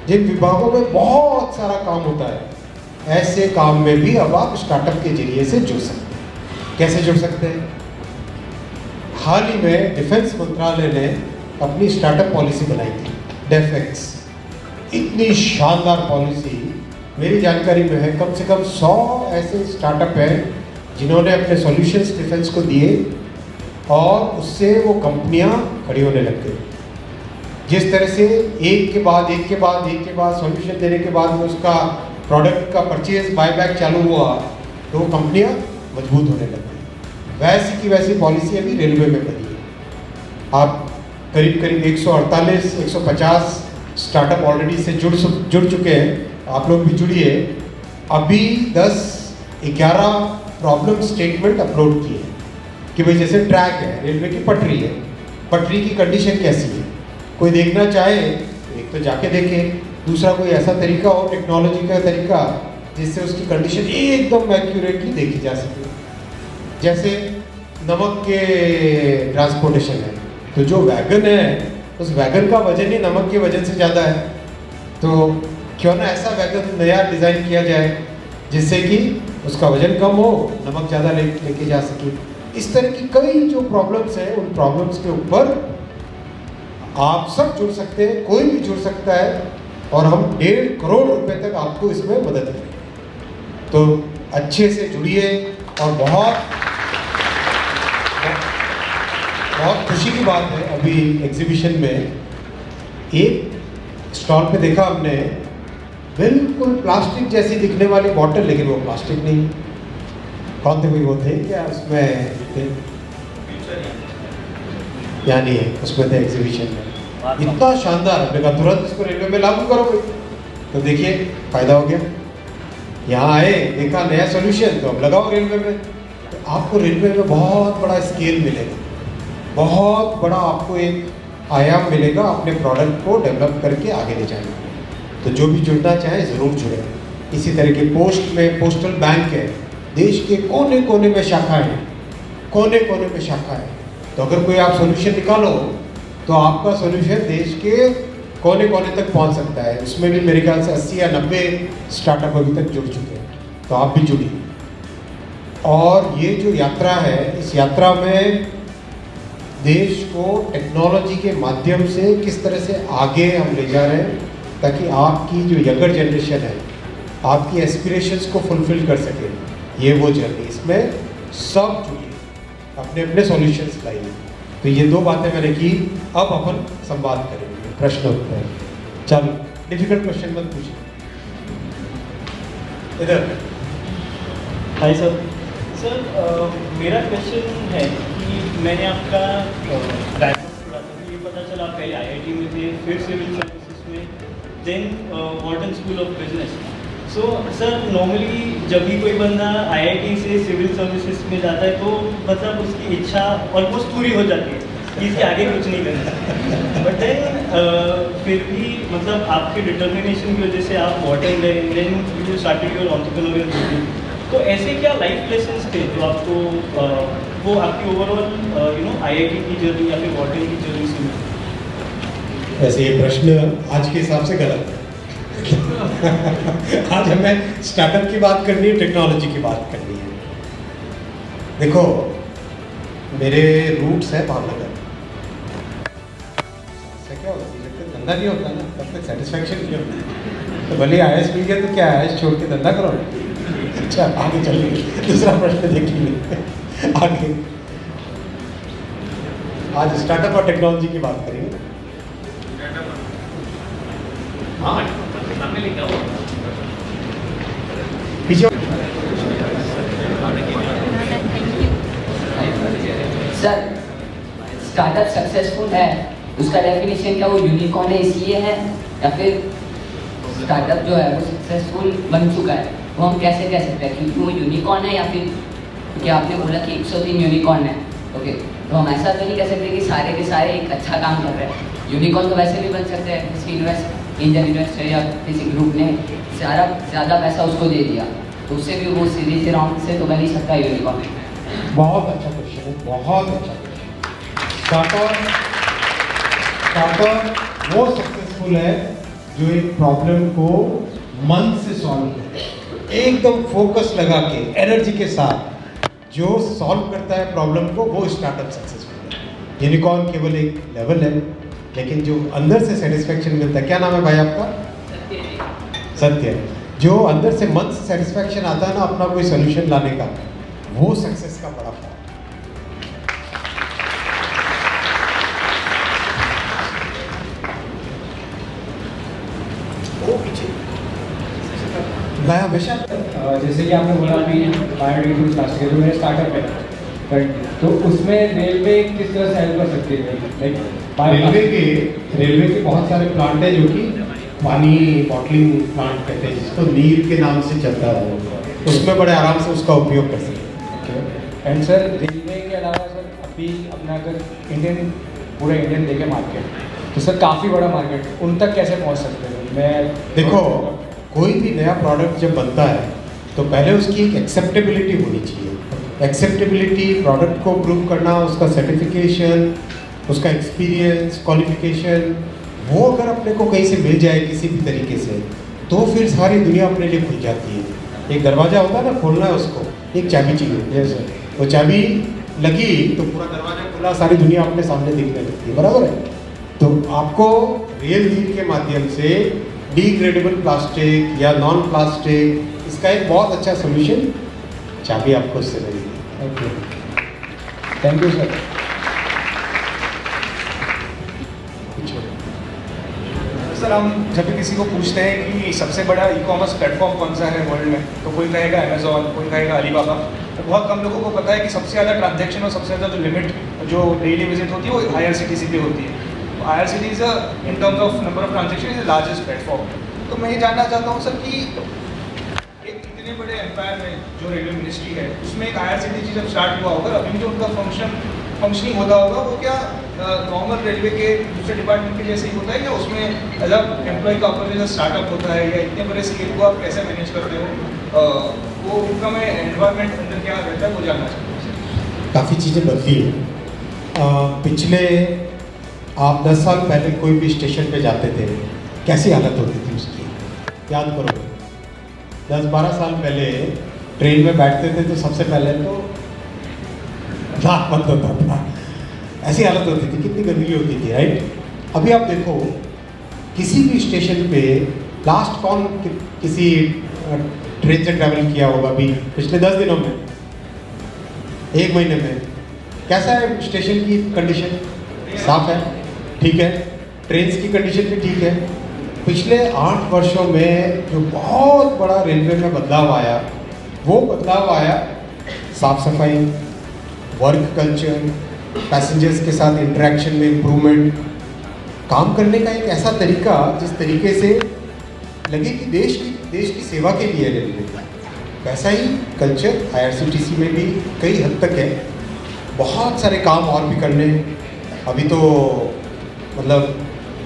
जिन विभागों में बहुत सारा काम होता है, ऐसे काम में भी अब आप स्टार्टअप के जरिए से जुड़ सकते हैं। कैसे जुड़ सकते हैं? हाल ही में डिफेंस मंत्रालय ने अपनी स्टार्टअप पॉलिसी बनाई थी, डेफेक्स। इतनी शानदार पॉलिसी मेरी जानकारी में है, कम से कम 100 ऐसे स्टार्टअप हैं जिन्होंने अपने सॉल्यूशंस डिफेंस को दिए और उससे वो कंपनियां खड़ी होने लग गई। जिस तरह से एक के बाद सॉल्यूशन देने के बाद में उसका प्रोडक्ट का परचेज बायबैक चालू हुआ तो वो कंपनियां मजबूत होने लग गई। वैसी की वैसी पॉलिसी अभी रेलवे में बनी है। आप करीब 148-150 स्टार्टअप ऑलरेडी से जुड़ चुके हैं, आप लोग भी जुड़िए। अभी 10-11 प्रॉब्लम स्टेटमेंट अपलोड किए कि भाई जैसे ट्रैक है, रेलवे की पटरी है, पटरी की कंडीशन कैसी है, कोई देखना चाहे एक तो जाके देखे, दूसरा कोई ऐसा तरीका हो, टेक्नोलॉजी का तरीका जिससे उसकी कंडीशन एकदम एक्यूरेटली देखी जा सके। जैसे नमक के ट्रांसपोर्टेशन है, तो जो वैगन है उस वैगन का वजन ही नमक के वजन से ज़्यादा है, तो क्यों ना ऐसा वैगन नया डिज़ाइन किया जाए जिससे कि उसका वजन कम हो, नमक ज़्यादा लेके जा सके। इस तरह की कई जो प्रॉब्लम्स हैं, उन प्रॉब्लम्स के ऊपर आप सब जुड़ सकते हैं, कोई भी जुड़ सकता है और हम 1.5 करोड़ रुपए तक आपको इसमें मदद करेंगे। तो अच्छे से जुड़िए और बहुत खुशी की बात है, अभी एग्जीबिशन में एक स्टॉल पे देखा हमने बिल्कुल प्लास्टिक जैसी दिखने वाली बॉटल, लेकिन वो प्लास्टिक नहीं। कौन थे, वो थे क्या उसमें, यानी उसमें थे एग्जीबिशन में, इतना शानदार। हमने कहा तुरंत इसको रेलवे में लागू करो भाई, तो देखिए फायदा हो गया। यहाँ आए, देखा नया सोल्यूशन, तो अब लगाओ रेलवे में, तो आपको रेलवे में बहुत बड़ा स्केल मिलेगा, बहुत बड़ा आपको एक आयाम मिलेगा अपने प्रोडक्ट को डेवलप करके आगे ले जाने में। तो जो भी जुड़ना चाहे ज़रूर जुड़े। इसी तरह के पोस्टल बैंक है, देश के कोने कोने में शाखा है, कोने कोने में शाखा है। तो अगर कोई आप सोल्यूशन निकालो तो आपका सोल्यूशन देश के कोने कोने तक पहुंच सकता है। उसमें भी मेरे ख्याल से 80 या 90 स्टार्टअप अभी तक जुड़ चुके हैं, तो आप भी जुड़िए। और ये जो यात्रा है, इस यात्रा में देश को टेक्नोलॉजी के माध्यम से किस तरह से आगे हम ले जा रहे हैं, ताकि आपकी जो यंगर जनरेशन है आपकी एस्पिरेशंस को फुलफिल कर सके। ये वो जर्नी, इसमें सब जुड़िए, अपने अपने सॉल्यूशंस लाइए। तो ये 2 बातें मैंने की। अब अपन संवाद करेंगे, प्रश्न उत्तर। चलो, डिफिकल्ट क्वेश्चन मत पूछिए। इधर। Hi sir. सर मेरा क्वेश्चन है कि मैंने आपका बैकग्राउंड पढ़ा था, तो ये पता चला आप पहले आईआईटी में थे, फिर सिविल सर्विसेज में, then Wharton School of Business. So sir normally जब भी कोई बंदा आईआईटी से सिविल सर्विसेज में जाता है तो मतलब उसकी इच्छा ऑलमोस्ट पूरी हो जाती है कि इसके आगे कुछ नहीं करना। बट देन फिर भी मतलब आपके डिटर्मिनेशन की वजह से आप वॉर्टन गए, then you started your entrepreneurial journey. तो ऐसे क्या लाइफ लेसन्स थे जो आपको वो आपकी ओवरऑल आईआईटी की जर्नी या फिर वॉर्टन की जर्नी से मिली? वैसे ये प्रश्न आज के हिसाब से गलत है। आज हमें स्टार्टअप की बात करनी है, टेक्नोलॉजी की बात करनी है। देखो, मेरे रूट्स है भावनगर। क्या होता है, जब तक धंधा नहीं होता ना तब तक सेटिस्फैक्शन नहीं होता। तो भले आईएएस मिल गया तो क्या, आईएएस छोड़ के धंधा करो। अच्छा, आगे चलिए, दूसरा प्रश्न देखिए आगे। आज स्टार्टअप और टेक्नोलॉजी की बात करेंगे। हाँ, पीछे। सर, स्टार्टअप सक्सेसफुल है, उसका डेफिनेशन क्या वो यूनिकॉर्न है इसलिए है, या फिर स्टार्टअप जो है वो सक्सेसफुल बन चुका है, वो हम कैसे कह सकते हैं क्योंकि वो यूनिकॉर्न है, या फिर क्योंकि आपने बोला कि 103 यूनिकॉर्न है, ओके, तो हम ऐसा तो नहीं कह सकते कि सारे के सारे एक अच्छा काम कर रहे हैं। यूनिकॉर्न तो वैसे भी बन सकते हैं, किसी एंजल इन्वेस्टर या किसी ग्रुप ने ज़्यादा पैसा उसको दे दिया तो उससे भी वो सीरीज राउंड से तो बन ही सकता है यूनिकॉर्न। बहुत अच्छा क्वेश्चन है, बहुत अच्छा क्वेश्चन। स्टार्टअप वो सक्सेसफुल है जो एक प्रॉब्लम को मन से सॉल्व करे, एकदम फोकस लगा के, एनर्जी के साथ जो सॉल्व करता है प्रॉब्लम को, वो स्टार्टअप सक्सेसफुल है। यूनिकॉर्न केवल एक लेवल है, लेकिन जो अंदर से सेटिस्फेक्शन मिलता है। क्या नाम है भाई आपका? सत्य है। जो अंदर से मन से सेटिस्फैक्शन आता है ना अपना कोई सोल्यूशन लाने का, वो सक्सेस का बड़ा फल। वो पीछे मैं हमेशा जैसे कि आपने बोला अभी बायोडिग्रेडेबल प्लास्टिक है जो मेरा स्टार्टअप है, बट तो उसमें रेलवे किस तरह से हेल्प कर सकती है? लाइक रेलवे के बहुत सारे प्लांट हैं जो कि पानी बॉटलिंग प्लांट कहते हैं, जिसको नीर के नाम से चलता है, उसमें बड़े आराम से उसका उपयोग कर सकते हैं। एंड सर रेलवे के अलावा सर अभी अपना अगर इंडियन पूरा इंडियन देखे मार्केट, तो सर काफ़ी बड़ा मार्केट, उन तक कैसे पहुंच सकते हैं? मैं देखो, कोई भी नया प्रोडक्ट जब बनता है तो पहले उसकी एक एक्सेप्टेबिलिटी होनी चाहिए। एक्सेप्टेबिलिटी, प्रोडक्ट को प्रूव करना, उसका सर्टिफिकेशन, उसका एक्सपीरियंस, क्वालिफिकेशन, वो अगर अपने को कहीं से मिल जाए किसी भी तरीके से, तो फिर सारी दुनिया अपने लिए खुल जाती है। एक दरवाज़ा होता है ना, खोलना है उसको, एक चाबी चाहिए। यस सर, वो चाबी लगी तो पूरा दरवाज़ा खुला, सारी दुनिया अपने सामने दिखने लगती है, बराबर है। तो आपको रियल डील के माध्यम से डिग्रेडेबल प्लास्टिक या नॉन प्लास्टिक, इसका एक बहुत अच्छा सोल्यूशन चाबी आपको उससे मिलेगी। Okay, thank you sir. Sir हम जब भी किसी को पूछते हैं कि सबसे बड़ा ई कॉमर्स प्लेटफॉर्म कौन सा है वर्ल्ड में, तो कोई कहेगा अमेजोन, कोई कहेगा अलीबाबा। तो बहुत कम लोगों को पता है कि सबसे ज़्यादा ट्रांजैक्शन और सबसे ज़्यादा जो लिमिट जो डेली विजिट होती है वो IRCTC पे होती है। IRCTC is in terms of number of transaction is the largest platform. तो मैं ये जानना चाहता हूँ सर कि एक इतने बड़े एम्पायर में जो रेलवे मिनिस्ट्री है, उसमें एक IRCTC जब स्टार्ट हुआ होगा, अभी जो उनका फंक्शनिंग होता होगा, वो क्या नॉर्मल रेलवे के दूसरे डिपार्टमेंट के जैसे ही होता है, या उसमें एज अ एम्प्लॉय का अपना जैसा स्टार्टअप होता है, या इतने बड़े स्केल को आप कैसे मैनेज करते हो? वो उनका मैं एनवायरनमेंट अंदर क्या रहता है वो जानना चाहता हूँ। काफ़ी चीज़ें बदली हैं। पिछले आप 10 साल पहले कोई भी स्टेशन पे जाते थे, कैसी हालत होती थी उसकी, याद करो। 10-12 साल पहले ट्रेन में बैठते थे तो सबसे पहले तो नाक बंद होता था, ऐसी हालत होती थी, कितनी गंदगी होती थी, राइट। अभी आप देखो, किसी भी स्टेशन पे लास्ट कौन किसी ट्रेन से ट्रैवल किया होगा अभी पिछले 10 दिनों में, 1 महीने में, कैसा है स्टेशन की कंडीशन? साफ है, ठीक है। ट्रेन की कंडीशन भी ठीक है। पिछले 8 वर्षों में जो बहुत बड़ा रेलवे में बदलाव आया, वो बदलाव आया साफ सफाई, वर्क कल्चर, पैसेंजर्स के साथ इंटरेक्शन में इम्प्रूवमेंट, काम करने का एक ऐसा तरीका जिस तरीके से लगे कि देश की सेवा के लिए रेलवे, वैसा ही कल्चर IRCTC में भी कई हद तक है। बहुत सारे काम और भी करने, अभी तो मतलब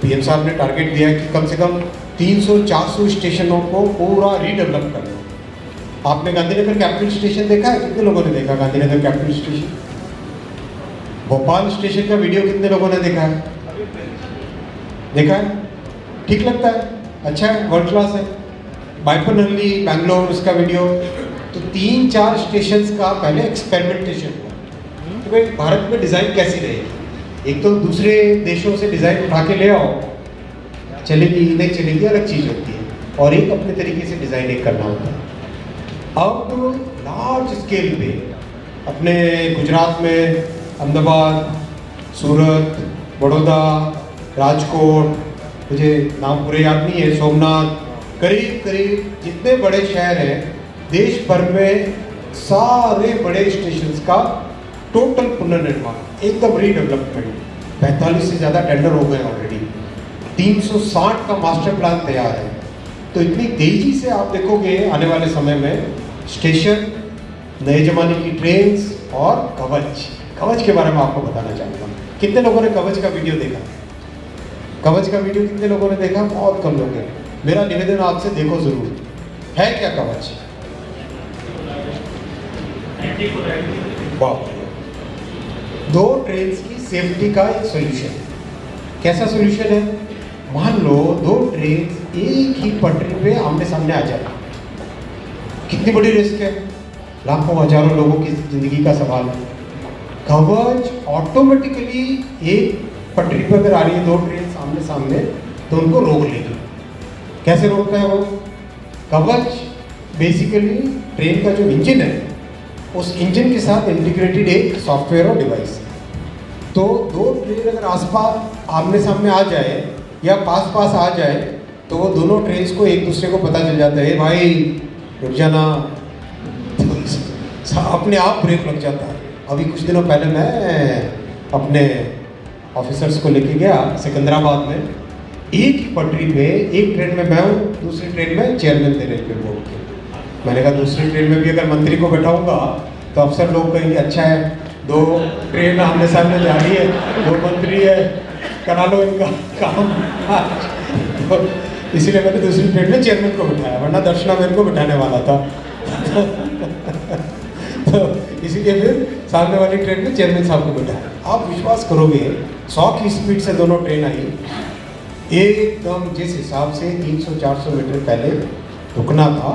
PM साहब ने टारगेट दिया है कि कम से कम 300-400 स्टेशनों को पूरा रीडेवलप करना। आपने गांधीनगर कैपिटल स्टेशन देखा है? कितने लोगों ने देखा Gandhinagar capital station? Bhopal station का वीडियो कितने लोगों ने देखा है? देखा है? ठीक लगता है, अच्छा है, वर्ल्ड क्लास है। बाइपनहल्ली बैंगलोर, उसका वीडियो, तो 3-4 स्टेशंस का पहले एक्सपेरिमेंटेशन हुआ कि भाई भारत में डिज़ाइन कैसी रहेगी। एक तो दूसरे देशों से डिज़ाइन उठा के ले आओ, चलेगी नहीं चलेगी अलग चीज़ होती है, और एक अपने तरीके से डिज़ाइन एक करना होता है। अब लार्ज स्केल पे अपने गुजरात में अहमदाबाद, सूरत, बड़ौदा, राजकोट, मुझे नाम पूरे याद नहीं है, सोमनाथ, करीब जितने बड़े शहर हैं देश भर में, सारे बड़े स्टेशंस का टोटल पुनर्निर्माण, एकदम रीडेवलपमेंट। 45 से ज़्यादा टेंडर हो गए ऑलरेडी, 360 का मास्टर प्लान तैयार है। तो इतनी तेज़ी से आप देखोगे आने वाले समय में स्टेशन, नए ज़माने की ट्रेन्स और कवच के बारे में आपको बताना चाहूँगा। कितने लोगों ने कवच का वीडियो देखा? कवच का वीडियो कितने लोगों ने देखा? बहुत कम लोग हैं। मेरा निवेदन आपसे देखो ज़रूर, है क्या कवच? वाह, 2 ट्रेन की सेफ्टी का एक सोल्यूशन। कैसा सोल्यूशन है? मान लो 2 ट्रेन एक ही पटरी पे आमने सामने आ जाए, कितनी बड़ी रिस्क है, लाखों हजारों लोगों की जिंदगी का सवाल है। कवच ऑटोमेटिकली एक पटरी पर अगर आ रही है 2 ट्रेन सामने सामने, तो उनको रोक लेगी। कैसे रोकता है वो? कवच बेसिकली ट्रेन का जो इंजन है, उस इंजन के साथ इंटीग्रेटेड एक सॉफ्टवेयर और डिवाइस है। तो दो ट्रेन अगर आसपास आमने सामने आ जाए या पास पास आ जाए तो वो दोनों ट्रेन्स को एक दूसरे को पता चल जाता है, भाई रुक जाना, तो अपने आप ब्रेक लग जाता है। अभी कुछ दिनों पहले मैं अपने ऑफिसर्स को लेके गया सिकंदराबाद में, एक ही पटरी पे एक ट्रेन में मैं हूँ, दूसरी ट्रेन में चेयरमैन थे रेलवे बोर्ड के। मैंने कहा दूसरी ट्रेन में भी अगर मंत्री को बैठाऊंगा तो अफसर लोग कहेंगे अच्छा है, दो ट्रेन आमने सामने जा रही है, दो मंत्री है, करा लो इनका काम। तो इसीलिए मैंने दूसरी ट्रेन में चेयरमैन को बिठाया, वरना दर्शना मेरे को बिठाने वाला था। तो इसीलिए फिर सामने वाली ट्रेन में चेयरमैन साहब को बिठाया। आप विश्वास करोगे 100 की स्पीड से दोनों ट्रेन आई, एकदम जिस हिसाब से 300-400 मीटर पहले रुकना था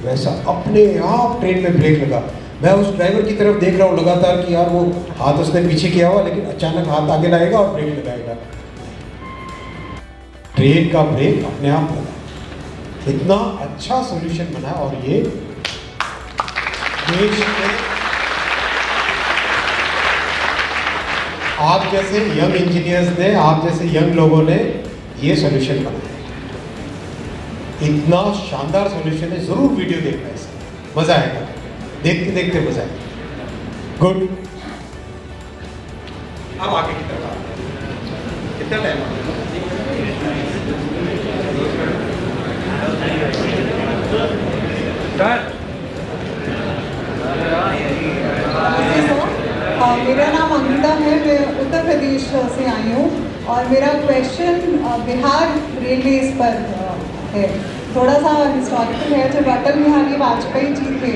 वैसा अपने आप ट्रेन में ब्रेक लगा। मैं उस ड्राइवर की तरफ देख रहा हूँ लगातार कि यार वो हाथ उसने पीछे किया हुआ, लेकिन अचानक हाथ आगे लाएगा और ब्रेक लगाएगा। ट्रेन का ब्रेक अपने आप लगा। इतना अच्छा सॉल्यूशन बना और ये देश में आप जैसे यंग इंजीनियर्स ने, आप जैसे यंग लोगों ने ये सॉल्यूशन बनाया। इतना शानदार सॉल्यूशन है, जरूर वीडियो देखना है, इसका मजा आएगा, देखते देखते मजा आएगा। गुड, अब आगे की तरफ कितना टाइम मेरा नाम अंकिता है, मैं उत्तर प्रदेश से आई हूँ और मेरा क्वेश्चन बिहार रेलवेज पर है। थोड़ा सा हिस्टोरिकल है। जब अटल बिहारी वाजपेयी जी थे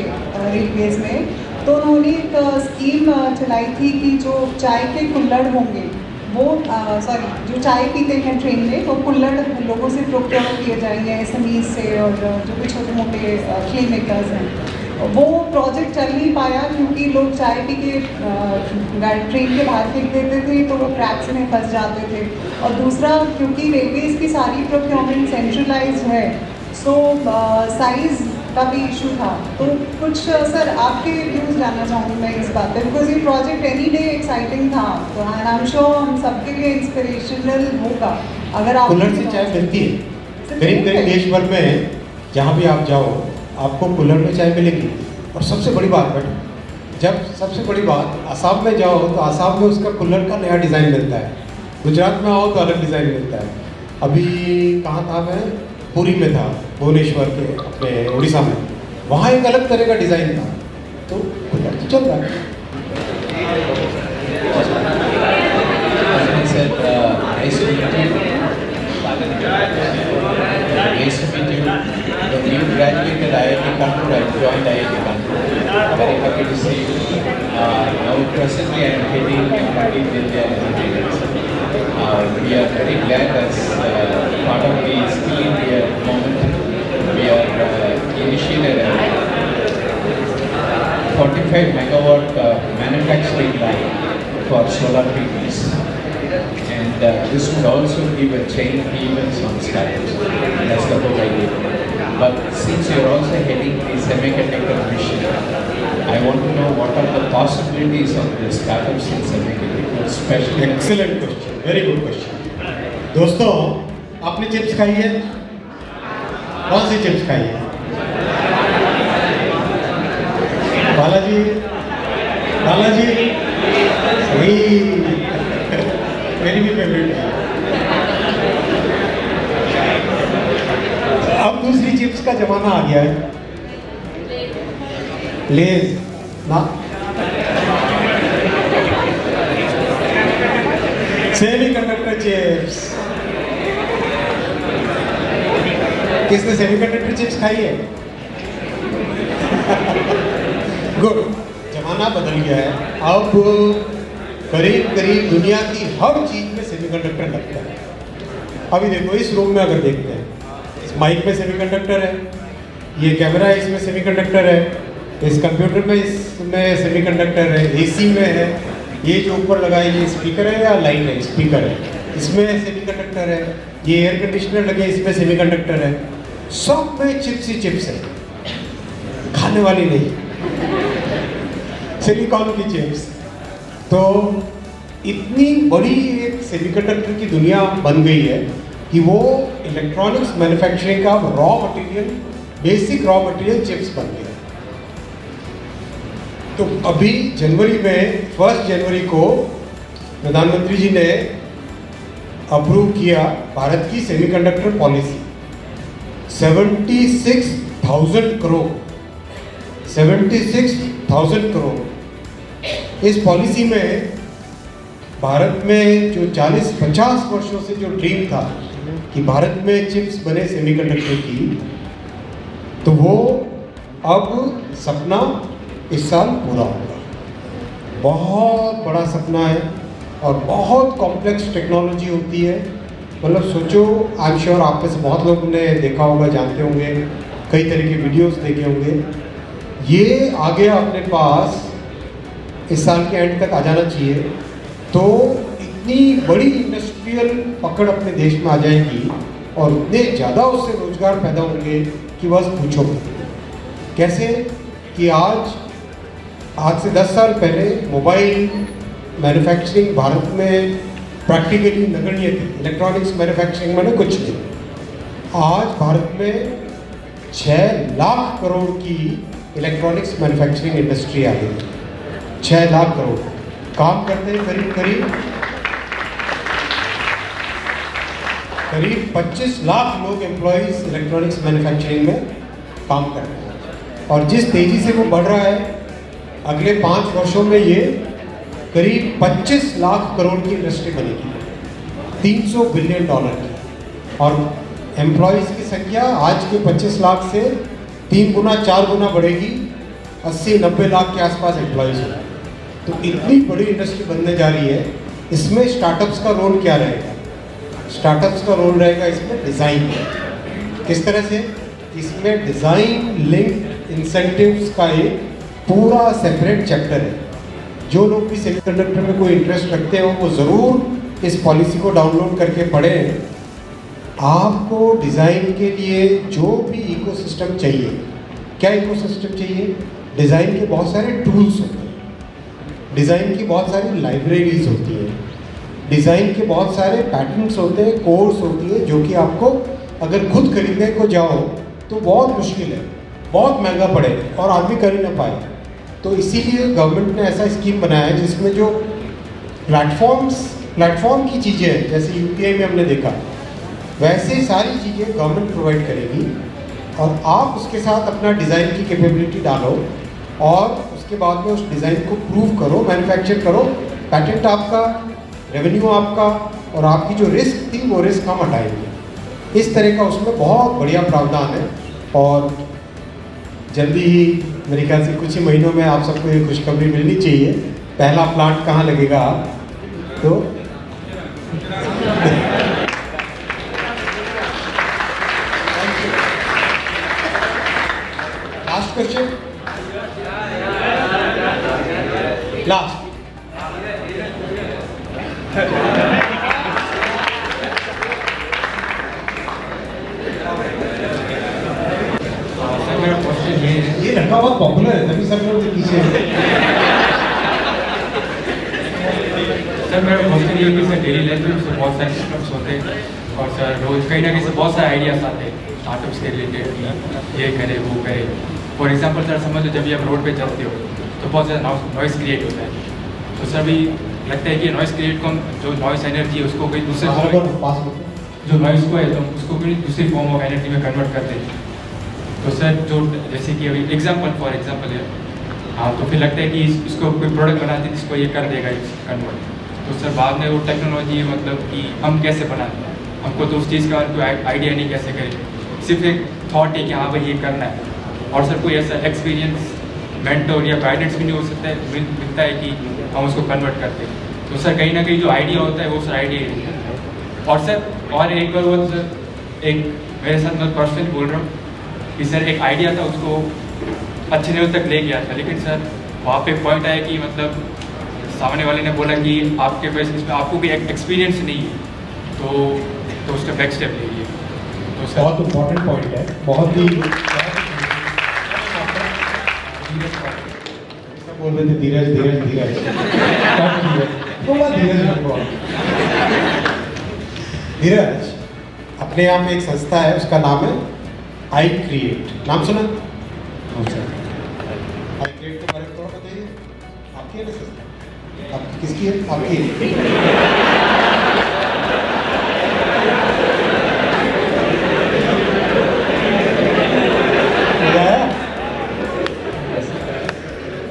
रेलवेज में, तो उन्होंने एक स्कीम चलाई थी कि जो चाय के कुल्हड़ होंगे वो जो चाय पीते हैं ट्रेन में, वो कुल्हड़ लोगों से प्रोक्योर किए जाएंगे, एसएमई से, और जो भी छोटे मोटे क्ले मेकर्स हैं। वो प्रोजेक्ट चल नहीं पाया क्योंकि लोग चाय पी के ट्रेन के बाहर फेंक देते थे, तो वो क्रैक्स में फंस जाते थे। और दूसरा, क्योंकि रेलवेज की सारी प्रोक्योरमेंट सेंट्रलाइज है, सो साइज़ का भी इशू था। तो कुछ सर आपके व्यूज़ जानना चाहूँगी मैं इस बात पे, बिकॉज ये प्रोजेक्ट एनी डे एक्साइटिंग था, तो आई एम श्योर हम सबके लिए इंस्पिरेशनल होगा अगर आप कुल्हड़ से चाय मिलती है करीब करीब देश भर में। जहाँ भी आप जाओ आपको कुल्हड़ में चाय मिलेगी। और सबसे बड़ी बात सबसे बड़ी बात, आसाम में जाओ तो आसाम में उसका कुल्हड़ का नया डिज़ाइन मिलता है, गुजरात में आओ तो अलग डिज़ाइन मिलता है। अभी कहाँ था मैं, पुरी में था, भुवनेश्वर के अपने उड़ीसा में, वहाँ एक अलग तरह का डिज़ाइन था। तो कुल्हड़ तो चल रहा है। The new graduated IIT Kanpur, I joined IIT Kanpur. Very happy to see you. Now presently I am heading multimedia engineering. We are very glad as part of the Skill India movement. We are initiated a 45 megawatt manufacturing line for solar PVs. And this would also give a chain of events on startups. That's the whole idea. But since you're also heading the semiconductor mission, I want to know what are the possibilities of the startups in semiconductor, especially. Excellent question, very good question. दोस्तों, आपने chips खाई है? कौन सी chips खाई है? बालाजी, वही मेरी भी फेवरेट है। अब दूसरी चिप्स का जमाना आ गया है, लेज ना, सेमीकंडक्टर चिप्स। किसने सेमीकंडक्टर चिप्स खाई है? गुड, जमाना बदल गया है। अब करीब करीब दुनिया की हर चीज में सेमीकंडक्टर लगता है। अभी देखो इस रूम में अगर देखते हैं, इस माइक में सेमीकंडक्टर है, ये कैमरा है इसमें सेमीकंडक्टर है, इस कंप्यूटर में इसमें सेमीकंडक्टर है, एसी में है, ये जो ऊपर लगा है ये स्पीकर है या लाइट है, स्पीकर है, इसमें सेमीकंडक्टर है, ये एयर कंडीशनर लगे इसमें सेमीकंडक्टर है। सब में चिप्स ही चिप्स है, खाने वाली नहीं, सिलिकॉन की चिप्स। तो इतनी बड़ी एक सेमीकंडक्टर की दुनिया बन गई है कि वो इलेक्ट्रॉनिक्स मैन्युफैक्चरिंग का raw material, basic raw material chips बन गया। तो अभी जनवरी में 1 जनवरी को प्रधानमंत्री जी ने अप्रूव किया भारत की सेमीकंडक्टर पॉलिसी। 76,000 करोड़, 76,000 करोड़। इस पॉलिसी में भारत में जो 40-50 वर्षों से जो ड्रीम था कि भारत में चिप्स बने सेमीकंडक्टर की, तो वो अब सपना इस साल पूरा होगा। बहुत बड़ा सपना है और बहुत कॉम्प्लेक्स टेक्नोलॉजी होती है। मतलब सोचो, आई एम श्योर आप में से बहुत लोग ने देखा होगा, जानते होंगे, कई तरह के वीडियोस देखे होंगे। ये आ गया अपने पास, इस साल के एंड तक आ जाना चाहिए। तो इतनी बड़ी इंडस्ट्रियल पकड़ अपने देश में आ जाएगी और इतने ज़्यादा उससे रोजगार पैदा होंगे कि बस पूछो मत। कैसे कि आज से 10 साल पहले मोबाइल मैन्युफैक्चरिंग भारत में प्रैक्टिकली नगण्य थी। इलेक्ट्रॉनिक्स मैन्युफैक्चरिंग में कुछ नहीं। आज भारत में 6 लाख करोड़ की इलेक्ट्रॉनिक्स मैन्युफैक्चरिंग इंडस्ट्री आ गई। 6 लाख करोड़ काम करते हैं। करीब 25 लाख लोग एम्प्लॉयज़ इलेक्ट्रॉनिक्स मैन्युफैक्चरिंग में काम करते हैं। और जिस तेज़ी से वो बढ़ रहा है, अगले 5 वर्षों में ये करीब 25 लाख करोड़ की इंडस्ट्री बनेगी, $300 बिलियन की। और एम्प्लॉयज़ की संख्या आज के 25 लाख से 3 गुना 4 गुना बढ़ेगी, 80-90 लाख के आसपास एम्प्लॉयज़ होंगे। तो इतनी बड़ी इंडस्ट्री बनने जा रही है। इसमें स्टार्टअप्स का रोल क्या रहेगा? स्टार्टअप्स का रोल रहेगा इसमें डिज़ाइन। किस तरह से? इसमें डिज़ाइन लिंक इंसेंटिव्स का एक पूरा सेपरेट चैप्टर है। जो लोग भी सेमीकंडक्टर में कोई इंटरेस्ट रखते हो वो ज़रूर इस पॉलिसी को डाउनलोड करके पढ़ें। आपको डिज़ाइन के लिए जो भी इकोसिस्टम चाहिए, क्या इकोसिस्टम चाहिए? डिज़ाइन के बहुत सारे टूल्स होते हैं, डिज़ाइन की बहुत सारी लाइब्रेरीज होती है, डिज़ाइन के बहुत सारे पैटर्न्स होते हैं, कोर्स होती है, जो कि आपको अगर खुद खरीदने को जाओ तो बहुत मुश्किल है, बहुत महंगा पड़े और आदमी कर ही ना पाए। तो इसीलिए गवर्नमेंट ने ऐसा स्कीम बनाया है जिसमें जो प्लेटफॉर्म की चीज़ें हैं, जैसे यूपीआई में हमने देखा, वैसे सारी चीज़ें गवर्नमेंट प्रोवाइड करेगी और आप उसके साथ अपना डिज़ाइन की कैपेबिलिटी डालो और उसके बाद में उस डिज़ाइन को प्रूव करो, मैन्युफैक्चर करो, पैटेंट आपका, रेवेन्यू आपका, और आपकी जो रिस्क थी वो रिस्क हम हटाएंगे। इस तरह का उसमें बहुत बढ़िया प्रावधान है। और जल्दी ही मेरे ख्याल से कुछ ही महीनों में आप सबको ये खुशखबरी मिलनी चाहिए। पहला प्लांट कहाँ लगेगा? तो लास्ट क्वेश्चन, लास्ट। मेरा क्वेश्चन ये लड़का बहुत पॉपुलर है, तभी सब लोग पीछे। सर मेरा क्वेश्चन ये कि सर डेली लाइफ में सर बहुत सारे सिस्टम्स होते हैं और सर रोज कहीं ना कहीं से बहुत सारे आइडियाज आते हैं स्टार्टअप्स के रिलेटेड कि ये करे वो करे। फॉर एग्जाम्पल सर समझ लो जब भी आप रोड पे चलते हो तो बहुत ज़्यादा नॉइस क्रिएट होता है। तो सर भी लगता है कि नॉइस क्रिएट को जो नॉइस एनर्जी है उसको कोई दूसरे जो नॉइस को है तो उसको कोई दूसरी फॉर्म ऑफ एनर्जी में कन्वर्ट कर देते हैं। तो सर जो जैसे कि अभी फॉर एग्जाम्पल है, हाँ, तो फिर लगता है कि इसको कोई प्रोडक्ट बनाते हैं जिसको ये कर देगा कन्वर्ट। तो सर बाद में वो टेक्नोलॉजी मतलब कि हम कैसे बनाते हैं, हमको तो उस चीज़ का कोई आइडिया नहीं कैसे करें, सिर्फ एक थॉट है कि हाँ भाई ये करना है। और सर कोई ऐसा एक्सपीरियंस मेंटर या गाइडेंस भी नहीं हो सकता है मिलता है कि हम उसको कन्वर्ट करते हैं। तो सर कहीं ना कहीं जो आइडिया होता है वो सर आइडिया ही है। और सर और एक बार वो सर एक मेरे साथ मैं पर्सनली बोल रहा हूँ कि सर एक आइडिया था उसको अच्छे लेवल तक ले गया था, लेकिन सर वहाँ पे पॉइंट आया कि मतलब सामने वाले ने बोला कि आपके पास इसमें आपको कोई एक्सपीरियंस नहीं है, तो उसका बैक स्टेप ले लिए। बहुत इम्पोर्टेंट पॉइंट है, बहुत ही बोल रहे थे धीरज धीरज धीरज थोड़ा धीरज रखो। धीरज, अपने यहाँ पे एक संस्था है, उसका नाम है आई क्रिएट, नाम सुना? आई क्रिएट के बारे में थोड़ा बताइए। आपकी है ना संस्था? आपकी किसकी है? आपकी है।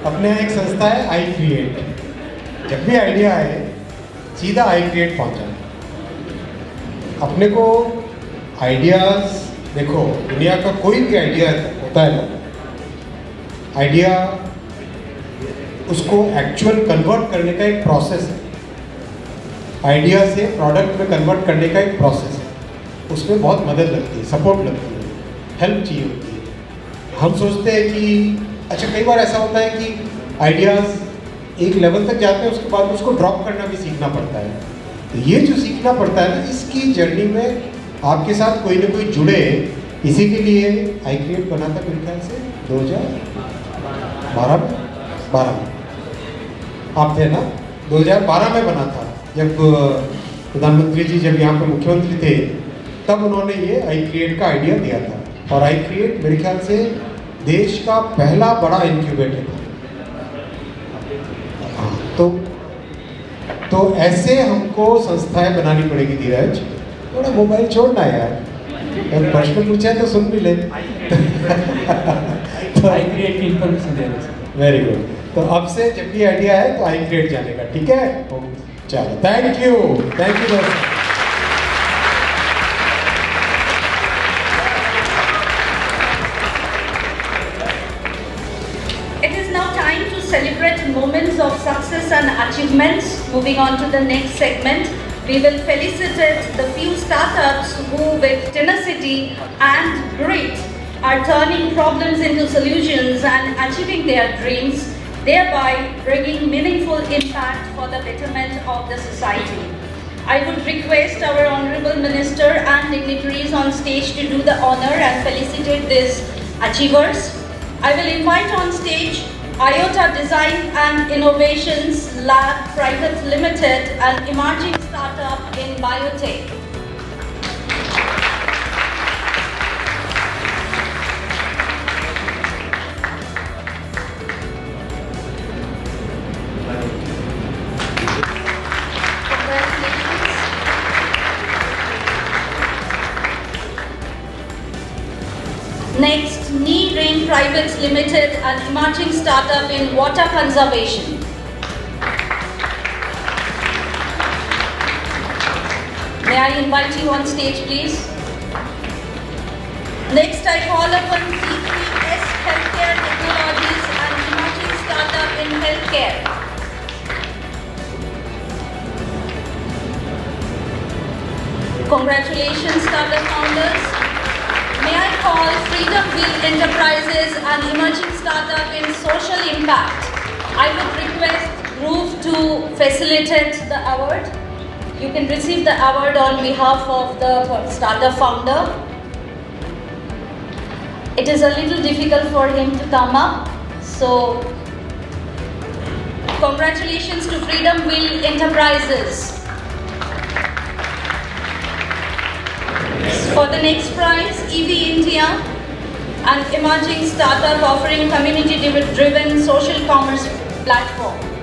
अपने यहाँ एक संस्था है आई क्रिएट। जब भी आइडिया आए सीधा आई क्रिएट पहुँचा। अपने को आइडियाज, देखो दुनिया का कोई भी आइडिया होता है ना, आइडिया उसको एक्चुअल कन्वर्ट करने का एक प्रोसेस है। आइडिया से प्रोडक्ट में कन्वर्ट करने का एक प्रोसेस है। उसमें बहुत मदद लगती है, सपोर्ट लगती है, हेल्प चाहिए होती है। हम सोचते हैं कि अच्छा, कई बार ऐसा होता है कि आइडियाज़ एक लेवल तक जाते हैं, उसके बाद उसको ड्रॉप करना भी सीखना पड़ता है। तो ये जो सीखना पड़ता है ना, इसकी जर्नी में आपके साथ कोई ना कोई जुड़े, इसी के लिए आई क्रिएट बना था मेरे ख्याल से 2012 में आप थे ना, 2012 में बना था। जब प्रधानमंत्री जी जब यहाँ पर मुख्यमंत्री थे, तब उन्होंने ये आई क्रिएट का आइडिया दिया था। और आई क्रिएट मेरे ख्याल से देश का पहला बड़ा इंक्यूबेटर था। तो ऐसे हमको संस्थाएं बनानी पड़ेगी। धीरज, थोड़ा मोबाइल छोड़ना यार, अगर प्रश्न पूछा है तो सुन भी ले। तो आई क्रिएट की इन्फॉर्मेशन दे रहे। Very good. तो अब से जब भी आइडिया है तो आई क्रिएट जाने का, ठीक है? चलो, थैंक यू दोस्तों। It is now time to celebrate moments of success and achievements. Moving on to the next segment, we will felicitate the few startups who, with tenacity and grit, are turning problems into solutions and achieving their dreams, thereby bringing meaningful impact for the betterment of the society. I would request our Honorable Minister and dignitaries on stage to do the honor and felicitate these achievers. I will invite on stage IOTA Design and Innovations Lab Private Limited, an emerging startup in biotech. Next, Knee Rain Private Limited, an emerging startup in water conservation. May I invite you on stage, please? Next, I call upon TPS Healthcare Technologies, an emerging startup in healthcare. Congratulations, startup founders. May I call Freedom Wheel Enterprises, an emerging startup in social impact. I would request Groove to facilitate the award. You can receive the award on behalf of the startup founder. It is a little difficult for him to come up, so congratulations to Freedom Wheel Enterprises. For the next prize, EV India, an emerging startup offering community-driven social commerce platform.